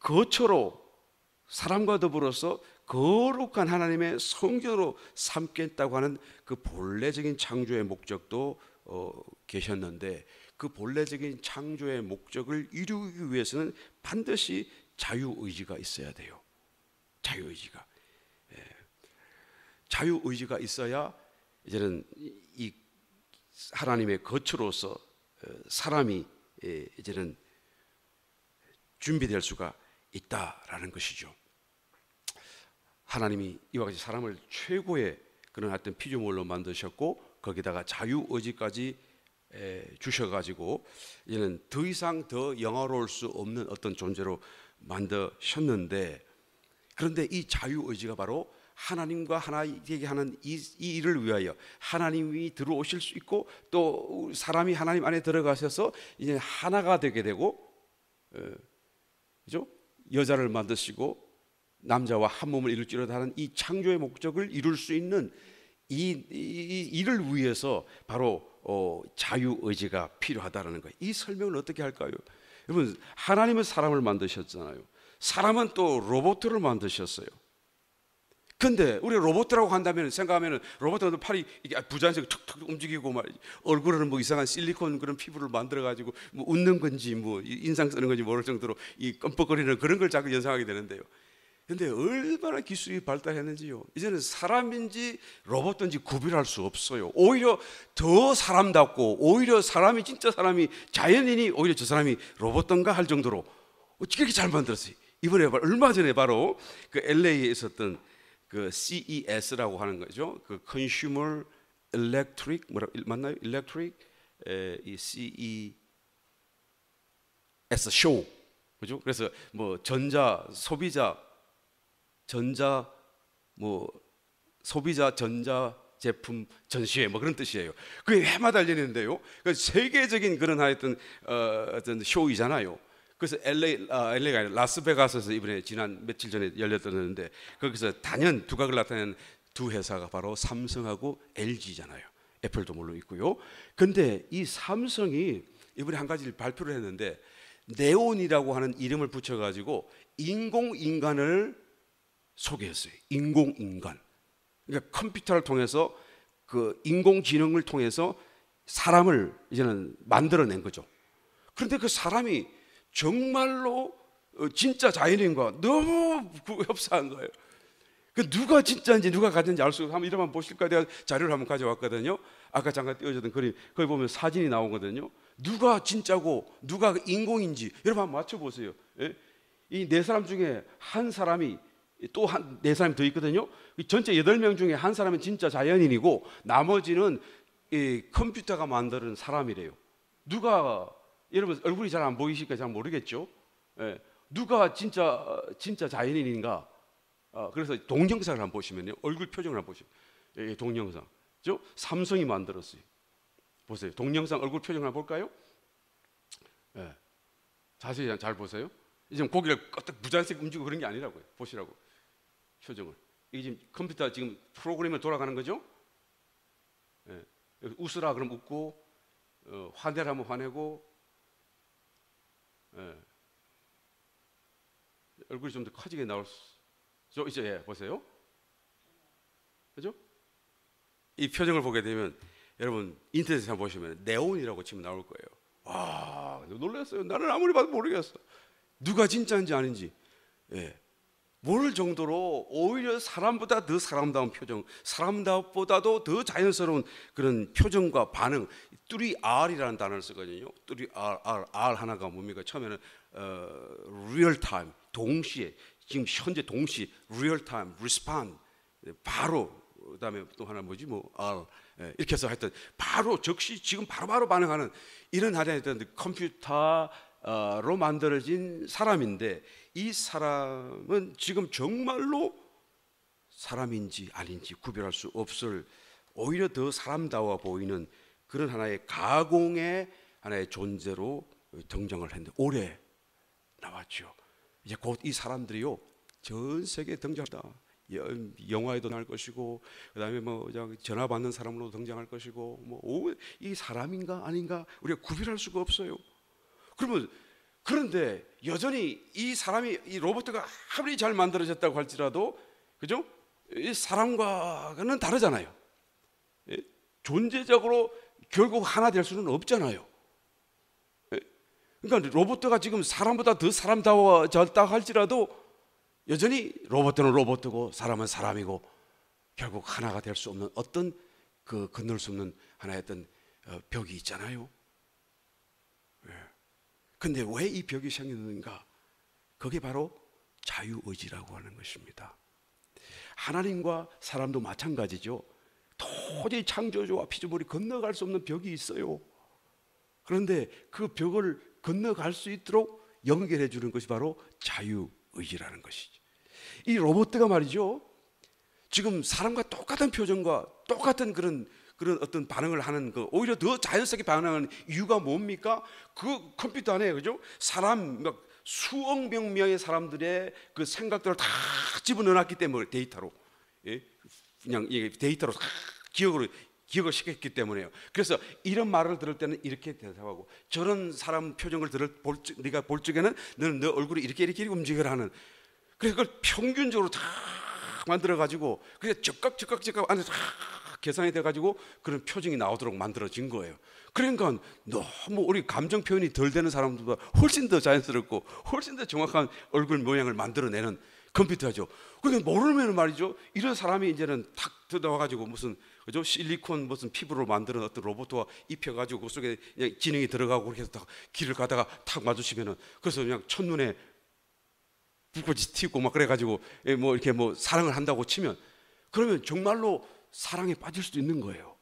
[SPEAKER 1] 거처로 사람과 더불어서 거룩한 하나님의 성전으로 삼겠다고 하는 그 본래적인 창조의 목적도 계셨는데, 그 본래적인 창조의 목적을 이루기 위해서는 반드시 자유의지가 있어야 돼요. 자유의지가 있어야 이제는 이 하나님의 거처로서 사람이 이제는 준비될 수가 있다라는 것이죠. 하나님이 이와 같이 사람을 최고의 그런 어떤 피조물로 만드셨고 거기다가 자유의지까지 주셔가지고 이제는 더 이상 더 영화로울 수 없는 어떤 존재로 만드셨는데, 그런데 이 자유의지가 바로 하나님과 하나에게 하는 이 일을 위하여 하나님이 들어오실 수 있고 또 사람이 하나님 안에 들어가셔서 이제 하나가 되게 되고, 그죠? 여자를 만드시고 남자와 한 몸을 이룰지로다 하는 이 창조의 목적을 이룰 수 있는 이 일을 위해서 바로 자유의지가 필요하다는 거예요. 이 설명을 어떻게 할까요? 여러분, 하나님은 사람을 만드셨잖아요. 사람은 또 로봇을 만드셨어요. 근데 우리 로봇이라고 한다면 생각하면 로봇은 팔이 이게 부자연스럽게 툭툭 움직이고 말이지, 얼굴에는 뭐 이상한 실리콘 그런 피부를 만들어 가지고 뭐 웃는 건지 뭐 인상 쓰는 건지 모를 정도로 이 껌뻑거리는 그런 걸 자꾸 연상하게 되는데요. 근데 얼마나 기술이 발달했는지요. 이제는 사람인지 로봇인지 구별할 수 없어요. 오히려 더 사람답고, 오히려 사람이 진짜 사람이 자연인이 오히려 저 사람이 로봇인가 할 정도로 어떻게 잘 만들었어요. 이번에 얼마 전에 바로 그 LA에 있었던 그 CES라고 하는 거죠. 그 Consumer Electric 뭐라 맞나요? Electric 이 CES 쇼, 그죠? 그래서 뭐 소비자 전자 제품 전시회 뭐 그런 뜻이에요. 그게 해마다 열리는데요. 그 세계적인 그런 하여튼 어떤 쇼이잖아요. 그래서 LA가 아니라 라스베가스에서 이번에 지난 며칠 전에 열렸었는데, 거기서 단연 두각을 나타내는 두 회사가 바로 삼성하고 LG잖아요. 애플도 물론 있고요. 근데 이 삼성이 이번에 한 가지를 발표를 했는데, 네온이라고 하는 이름을 붙여가지고 인공인간을 소개했어요. 인공인간. 그러니까 컴퓨터를 통해서 그 인공지능을 통해서 사람을 이제는 만들어낸 거죠. 그런데 그 사람이 정말로 진짜 자연인과 너무 흡사한 거예요. 그 누가 진짜인지 누가 가짜인지 알 수 없어요. 한번 이름만 보실까요? 내가 자료를 한번 가져왔거든요. 아까 잠깐 띄워줬던 그림, 거기 보면 사진이 나오거든요. 누가 진짜고 누가 인공인지 여러분 한번 맞춰보세요. 이 네 사람 중에 한 사람이 또 네 사람이 더 있거든요. 전체 8명 중에 한 사람은 진짜 자연인이고 나머지는 이 컴퓨터가 만드는 사람이래요. 누가, 여러분 얼굴이 잘 안 보이시니까 잘 모르겠죠. 누가 진짜 자연인인가? 그래서 동영상을 한번 보시면요, 얼굴 표정을 한번 보시면 동영상, 죠? 삼성이 만들었어요. 보세요. 동영상 얼굴 표정을 한번 볼까요? 자세히 잘 보세요. 이제 고개를 껐딱 부자연스럽게 움직이고 그런 게 아니라고요. 보시라고 표정을. 이게 지금 컴퓨터 지금 프로그램이 돌아가는 거죠. 예. 웃으라 그럼 웃고, 화내라 하면 화내고, 예. 얼굴이 좀 더 커지게 나올 수, 이제 예, 보세요. 그죠? 이 표정을 보게 되면 여러분 인터넷에 한번 보시면 네온이라고 치면 나올 거예요. 와, 놀랐어요. 나는 아무리 봐도 모르겠어. 누가 진짜인지 아닌지. 예. 모를 정도로 오히려 사람보다 더 사람다운 표정, 사람보다도 더 자연스러운 그런 표정과 반응. 뚜리 R이라는 단어를 쓰거든요. 뚜리 R 하나가 뭡니까? 처음에는 real time, 동시에, 지금 현재 동시, real time, respond, 바로. 그다음에 또 하나 뭐지 뭐 R 이렇게 해서 하여튼 바로 즉시 지금 바로바로 반응하는 이런 하나의 컴퓨터로 만들어진 사람인데, 이 사람은 지금 정말로 사람인지 아닌지 구별할 수 없을, 오히려 더 사람다워 보이는 그런 하나의 가공의 하나의 존재로 등장을 했는데 올해 나왔죠. 이제 곧 이 사람들이요 전 세계에 등장한다. 영화에도 나올 것이고, 그다음에 뭐 전화 받는 사람으로 등장할 것이고, 뭐 이 사람인가 아닌가 우리가 구별할 수가 없어요. 그러면 그런데 여전히 이 사람이, 이 로봇가 아무리 잘 만들어졌다고 할지라도, 그죠? 이 사람과는 다르잖아요. 존재적으로 결국 하나 될 수는 없잖아요. 그러니까 로봇가 지금 사람보다 더 사람다워졌다 할지라도 여전히 로봇은 로봇이고 사람은 사람이고 결국 하나가 될 수 없는 어떤 그 건널 수 없는 하나의 어떤 벽이 있잖아요. 근데 왜 이 벽이 생겼는가? 그게 바로 자유의지라고 하는 것입니다. 하나님과 사람도 마찬가지죠. 도저히 창조주와 피조물이 건너갈 수 없는 벽이 있어요. 그런데 그 벽을 건너갈 수 있도록 연결해 주는 것이 바로 자유의지라는 것이죠. 이 로봇가 말이죠, 지금 사람과 똑같은 표정과 똑같은 그런 어떤 반응을 하는 그 오히려 더 자연스럽게 반응하는 이유가 뭡니까? 그 컴퓨터 안에, 그죠? 사람 막 수억 명의 사람들의 그 생각들을 다 집어넣어놨기 때문에 데이터로, 예? 그냥 이게 데이터로 다 기억을 시켰기 때문에요. 그래서 이런 말을 들을 때는 이렇게 대답하고, 저런 사람 표정을 네가 볼 적에는 너는 너 얼굴이 이렇게 움직여라 하는, 그래서 그걸 평균적으로 다 만들어 가지고, 그래서 적각 안에 다 계산이 돼 가지고 그런 표정이 나오도록 만들어진 거예요. 그러니까 너무 우리 감정 표현이 덜 되는 사람들보다 훨씬 더 자연스럽고 훨씬 더 정확한 얼굴 모양을 만들어내는 컴퓨터죠. 그러니까 모르면 말이죠, 이런 사람이 이제는 탁 들어와가지고 무슨, 그죠? 실리콘 무슨 피부로 만드는 어떤 로봇과 입혀가지고 그 속에 그냥 지능이 들어가고 그렇게 해서 딱 길을 가다가 탁 마주치면은, 그래서 그냥 첫눈에 불꽃이 튀고 막 그래가지고 뭐 이렇게 뭐 사랑을 한다고 치면, 그러면 정말로 사랑에 빠질 수도 있는 거예요.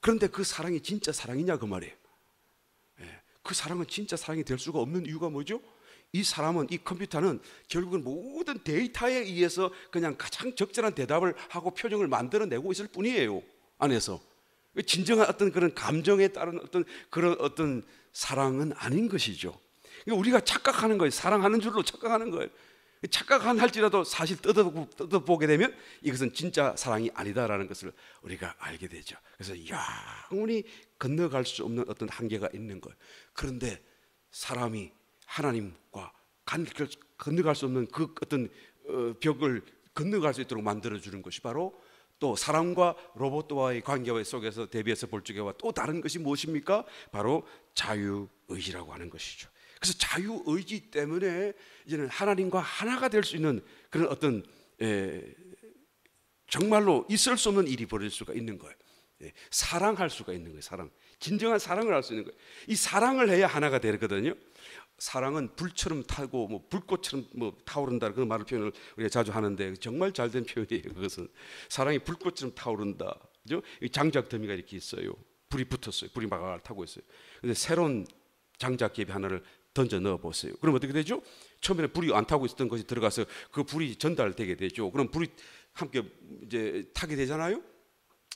[SPEAKER 1] 그런데 그 사랑이 진짜 사랑이냐 그 말이에요. 그 사랑은 진짜 사랑이 될 수가 없는 이유가 뭐죠? 이 사람은, 이 컴퓨터는 결국은 모든 데이터에 의해서 그냥 가장 적절한 대답을 하고 표정을 만들어내고 있을 뿐이에요, 안에서. 진정한 어떤 그런 감정에 따른 어떤 그런 어떤 사랑은 아닌 것이죠. 우리가 착각하는 거예요. 사랑하는 줄로 착각하는 거예요. 착각한 할지라도 사실 뜯어보게 되면 이것은 진짜 사랑이 아니다라는 것을 우리가 알게 되죠. 그래서 영원히 건너갈 수 없는 어떤 한계가 있는 거예요. 그런데 사람이 하나님과 건너갈 수 없는 그 어떤 벽을 건너갈 수 있도록 만들어주는 것이 바로, 또 사람과 로봇과의 관계 속에서 대비해서 볼 적에와 또 다른 것이 무엇입니까? 바로 자유의지라고 하는 것이죠. 그래서 자유의지 때문에 이제는 하나님과 하나가 될 수 있는 그런 어떤 정말로 있을 수 없는 일이 벌어질 수가 있는 거예요. 사랑할 수가 있는 거예요. 사랑, 진정한 사랑을 할 수 있는 거예요. 이 사랑을 해야 하나가 되거든요. 사랑은 불처럼 타고 뭐 불꽃처럼 뭐 타오른다, 그런 말을 표현을 우리가 자주 하는데 정말 잘된 표현이에요. 그것은 사랑이 불꽃처럼 타오른다, 그죠? 장작 더미가 이렇게 있어요. 불이 붙었어요. 불이 막 타고 있어요. 근데 새로운 장작개비 하나를 던져 넣어 보세요. 그럼 어떻게 되죠? 처음에는 불이 안 타고 있었던 것이 들어가서 그 불이 전달되게 되죠. 그럼 불이 함께 이제 타게 되잖아요.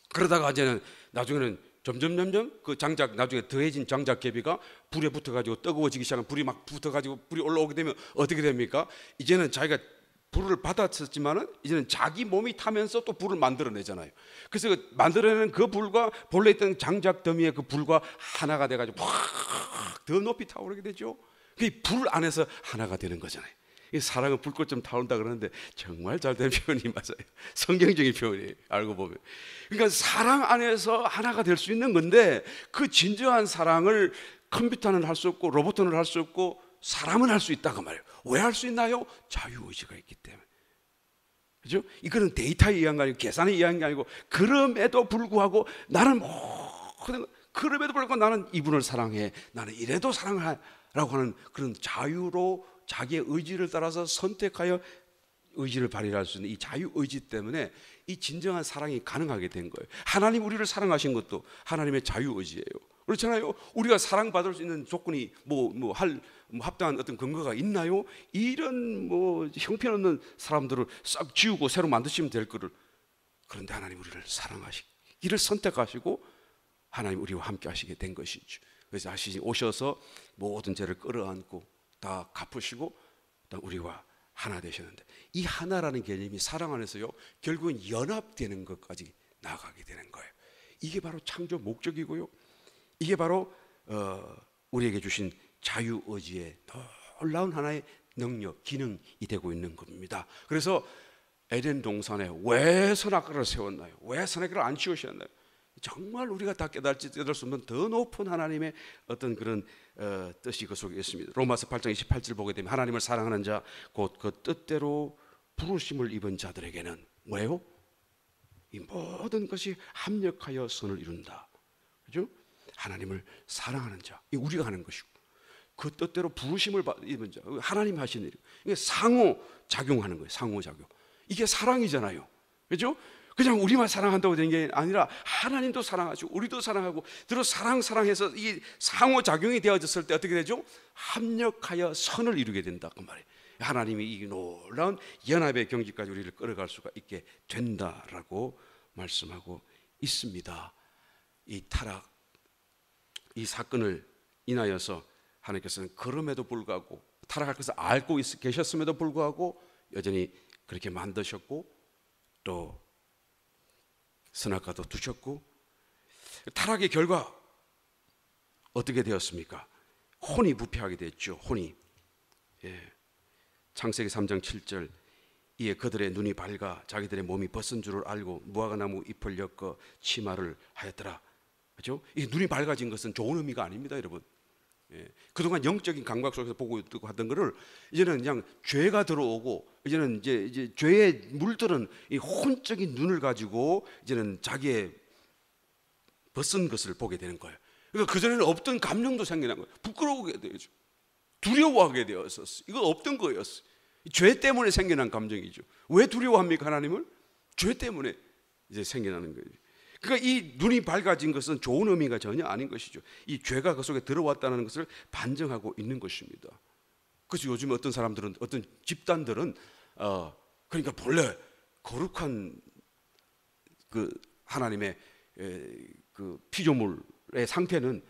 [SPEAKER 1] 그러다가 이제는 나중에는 점점 그 장작, 나중에 더해진 장작개비가 불에 붙어가지고 뜨거워지기 시작하면, 불이 막 붙어가지고 불이 올라오게 되면 어떻게 됩니까? 이제는 자기가 불을 받았었지만은 이제는 자기 몸이 타면서 또 불을 만들어내잖아요. 그래서 만들어내는 그 불과 본래 있던 장작 더미의 그 불과 하나가 돼가지고 확 더 높이 타오르게 되죠. 그 불 안에서 하나가 되는 거잖아요. 이 사랑은 불꽃처럼 타오른다 그러는데 정말 잘된 표현이 맞아요. 성경적인 표현이에요. 알고 보면. 그러니까 사랑 안에서 하나가 될 수 있는 건데 그 진정한 사랑을 컴퓨터는 할 수 없고 로봇은 할 수 없고 사람은 할 수 있다고 말이에요. 왜 할 수 있나요? 자유의지가 있기 때문에. 그죠? 이거는 데이터에 의한 게 아니고 계산에 의한 게 아니고 그럼에도 불구하고 나는 그럼에도 불구하고 나는 이분을 사랑해. 나는 이래도 사랑하라고 하는 그런 자유로 자기의 의지를 따라서 선택하여 의지를 발휘할 수 있는 이 자유의지 때문에 이 진정한 사랑이 가능하게 된 거예요. 하나님 우리를 사랑하신 것도 하나님의 자유의지예요. 그렇잖아요. 우리가 사랑받을 수 있는 조건이 합당한 어떤 근거가 있나요? 이런 형편없는 사람들을 싹 지우고 새로 만드시면 될 거를. 그런데 하나님 우리를 사랑하시기를 선택하시고 하나님 우리와 함께 하시게 된 것이죠. 그래서 오셔서 모든 죄를 끌어안고 다 갚으시고 우리와 하나 되셨는데 이 하나라는 개념이 사랑 안에서요 결국은 연합되는 것까지 나아가게 되는 거예요. 이게 바로 창조 목적이고요. 이게 바로 우리에게 주신 자유의지의 놀라운 하나의 능력, 기능이 되고 있는 겁니다. 그래서 에덴 동산에 왜 선악과를 세웠나요? 왜 선악과를 안 치우셨나요? 정말 우리가 다 깨달을 수 없는 더 높은 하나님의 어떤 그런 뜻이 그 속에 있습니다. 로마서 8장 28절 보게 되면 하나님을 사랑하는 자 곧 그 뜻대로 부르심을 입은 자들에게는 뭐예요? 이 모든 것이 합력하여 선을 이룬다. 그죠? 하나님을 사랑하는 자, 이 우리가 하는 것이고 그 뜻대로 부르심을 입은 자, 하나님 하시는 일. 이게 상호 작용하는 거예요. 상호 작용. 이게 사랑이잖아요. 그죠? 그냥 우리만 사랑한다고 되는 게 아니라 하나님도 사랑하시고 우리도 사랑하고 들어 사랑해서 이 상호 작용이 되어졌을 때 어떻게 되죠? 합력하여 선을 이루게 된다 그 말이에요. 하나님이 이 놀라운 연합의 경지까지 우리를 끌어갈 수가 있게 된다라고 말씀하고 있습니다. 이 타락, 이 사건을 인하여서 하나님께서는 그럼에도 불구하고 타락할 것을 알고 계셨음에도 불구하고 여전히 그렇게 만드셨고 또 선악과도 두셨고 타락의 결과 어떻게 되었습니까? 혼이 부패하게 됐죠. 혼이. 창세기 3장 7절 이에 그들의 눈이 밝아 자기들의 몸이 벗은 줄을 알고 무화과나무 잎을 엮어 치마를 하였더라. 그렇죠? 이 눈이 밝아진 것은 좋은 의미가 아닙니다, 여러분. 그동안 영적인 감각 속에서 보고 있고 하던 거를 이제는 그냥 죄가 들어오고 이제는 이제 죄에 물들은 이 혼적인 눈을 가지고 이제는 자기의 벗은 것을 보게 되는 거예요. 그러니까 그전에는 없던 감정도 생겨난 거예요. 부끄러우게 되죠. 두려워하게 되었었어요. 이거 없던 거였어요. 죄 때문에 생겨난 감정이죠. 왜 두려워합니까, 하나님을? 죄 때문에 이제 생겨나는 거예요. 그러니까 이 눈이 밝아진 것은 좋은 의미가 전혀 아닌 것이죠. 이 죄가 그 속에 들어왔다는 것을 반증하고 있는 것입니다. 그래서 요즘 어떤 사람들은, 어떤 집단들은 그러니까 본래 거룩한 그 하나님의 그 피조물의 상태는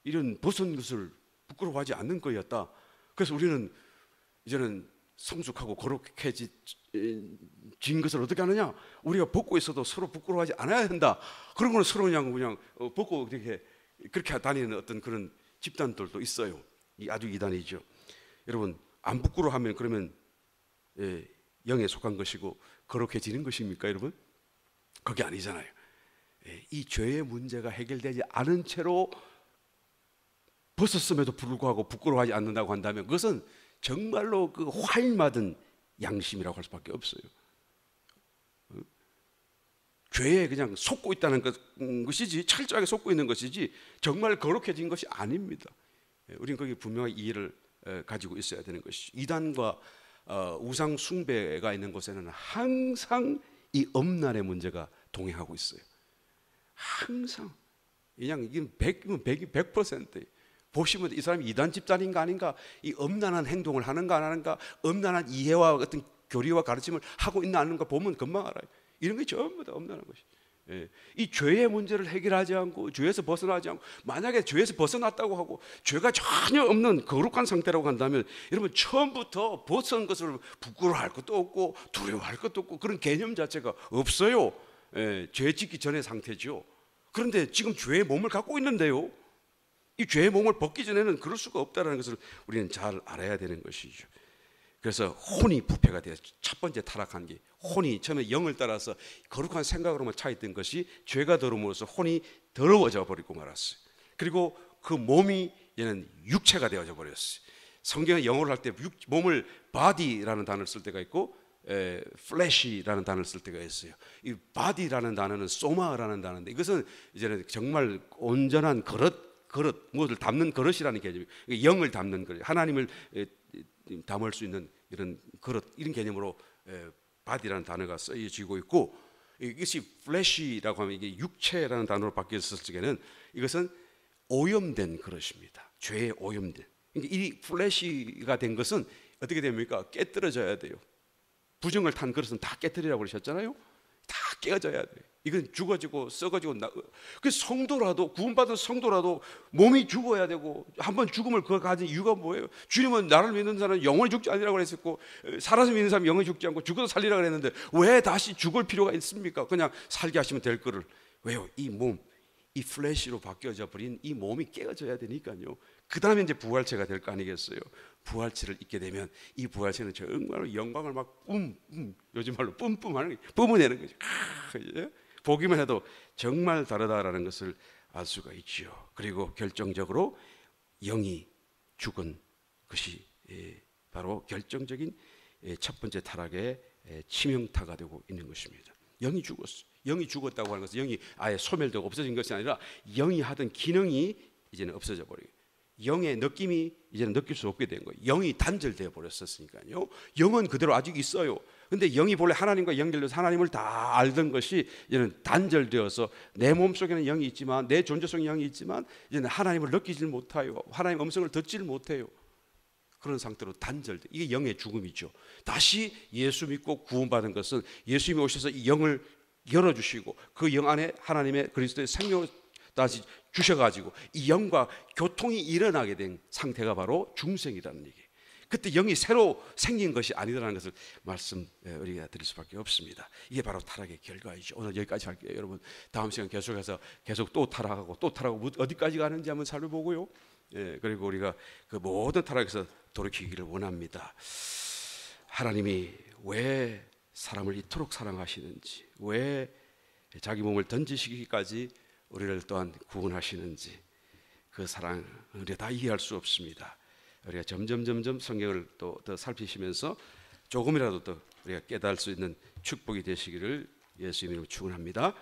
[SPEAKER 1] 이런 벗은 것을 부끄러워하지 않는 거였다. 그래서 우리는 이제는 성숙하고 거룩해진 것을 어떻게 하느냐? 우리가 벗고 있어도 서로 부끄러워하지 않아야 한다. 그런 거는 서로 그냥 벗고 그렇게 다니는 어떤 그런 집단들도 있어요. 이 아주 이단이죠. 여러분 안 부끄러워하면 그러면 영에 속한 것이고 거룩해지는 것입니까, 여러분? 그게 아니잖아요. 이 죄의 문제가 해결되지 않은 채로 벗었음에도 불구하고 부끄러워하지 않는다고 한다면 그것은 정말로 그 화인맞은 양심이라고 할 수밖에 없어요. 죄에 그냥 속고 있다는 것이지, 철저하게 속고 있는 것이지 정말 거룩해진 것이 아닙니다. 우리는 거기 분명히 이해를 가지고 있어야 되는 것이죠. 이단과 우상 숭배가 있는 곳에는 항상 이 엄란의 문제가 동행하고 있어요. 항상 그냥 이게 100%예요. 보시면 이 사람이 이단 집단인가 아닌가, 이 엄란한 행동을 하는가 안 하는가, 엄란한 이해와 어떤 교리와 가르침을 하고 있나 안 하는가 보면 금방 알아요. 이런 게 전부 다 엄란한 것이. 이 죄의 문제를 해결하지 않고 죄에서 벗어나지 않고, 만약에 죄에서 벗어났다고 하고 죄가 전혀 없는 거룩한 상태라고 한다면 여러분 처음부터 벗어난 것을 부끄러워할 것도 없고 두려워할 것도 없고 그런 개념 자체가 없어요. 죄 짓기 전의 상태죠. 그런데 지금 죄의 몸을 갖고 있는데요, 이 죄의 몸을 벗기 전에는 그럴 수가 없다는 것을 우리는 잘 알아야 되는 것이죠. 그래서 혼이 부패가 되어 첫 번째 타락한 게, 혼이 처음에 영을 따라서 거룩한 생각으로만 차 있던 것이 죄가 들어옴으로써 혼이 더러워져 버리고 말았어요. 그리고 그 몸이 얘는 육체가 되어져 버렸어요. 성경에 영어를 할 때 몸을 body라는 단어를 쓸 때가 있고 flesh라는 단어를 쓸 때가 있어요. 이 body라는 단어는 소마라는 단어인데, 이것은 이제는 정말 온전한 그릇, 무엇을 담는 그릇이라는 개념이에요. 영을 담는 그릇, 하나님을 담을 수 있는 이런 그릇, 이런 개념으로 바디라는 단어가 쓰여지고 있고, 이것이 flesh라고 하면 이게 육체라는 단어로 바뀌었을 적에는 이것은 오염된 그릇입니다. 죄에 오염된. 이 flesh가 된 것은 어떻게 됩니까? 깨뜨려져야 돼요. 부정을 탄 그릇은 다 깨뜨리라고 그러셨잖아요. 다 깨어져야 돼요. 이건 죽어지고 썩어지고, 그 성도라도, 구원받은 성도라도 몸이 죽어야 되고, 한번 죽음을 그거 가진 이유가 뭐예요? 주님은 나를 믿는 사람은 영원히 죽지 않으라고 그랬었고, 살아서 믿는 사람은 영원히 죽지 않고 죽어서 살리라고 그랬는데 왜 다시 죽을 필요가 있습니까? 그냥 살게 하시면 될 거를. 왜요? 이 몸, 이 플래시로 바뀌어져 버린 이 몸이 깨어져야 되니까요. 그 다음에 이제 부활체가 될 거 아니겠어요? 부활체를 입게 되면 이 부활체는 정말로 영광을 막 요즘 말로 뿜뿜하는, 뿜어내는 거죠. 보기만 해도 정말 다르다라는 것을 알 수가 있죠. 그리고 결정적으로 영이 죽은 것이 바로 결정적인 첫 번째 타락의 치명타가 되고 있는 것입니다. 영이 죽었어. 영이 죽었다고 하는 것은 영이 아예 소멸되고 없어진 것이 아니라 영이 하던 기능이 이제는 없어져 버려요. 영의 느낌이 이제는 느낄 수 없게 된 거예요. 영이 단절되어 버렸었으니까요. 영은 그대로 아직 있어요. 근데 영이 본래 하나님과 연결돼서 하나님을 다 알던 것이 이제는 단절되어서 내 몸속에는 영이 있지만, 내 존재 속에 영이 있지만 이제는 하나님을 느끼질 못해요. 하나님의 음성을 듣질 못해요. 그런 상태로 단절돼. 이게 영의 죽음이죠. 다시 예수 믿고 구원받은 것은 예수님이 오셔서 이 영을 열어주시고 그 영 안에 하나님의 그리스도의 생명을 다시 주셔가지고 이 영과 교통이 일어나게 된 상태가 바로 중생이라는 얘기예요. 그때 영이 새로 생긴 것이 아니라는 것을 말씀 우리가 드릴 수밖에 없습니다. 이게 바로 타락의 결과이죠. 오늘 여기까지 할게요. 여러분 다음 시간 계속해서 계속 또 타락하고 어디까지 가는지 한번 살펴보고요. 그리고 우리가 그 모든 타락에서 돌이키기를 원합니다. 하나님이 왜 사람을 이토록 사랑하시는지, 왜 자기 몸을 던지시기까지 우리를 또한 구원하시는지, 그 사랑 우리가 다 이해할 수 없습니다. 우리가 점점 성경을 또 더 살피시면서 조금이라도 더 우리가 깨달을 수 있는 축복이 되시기를 예수 이름으로 축원합니다.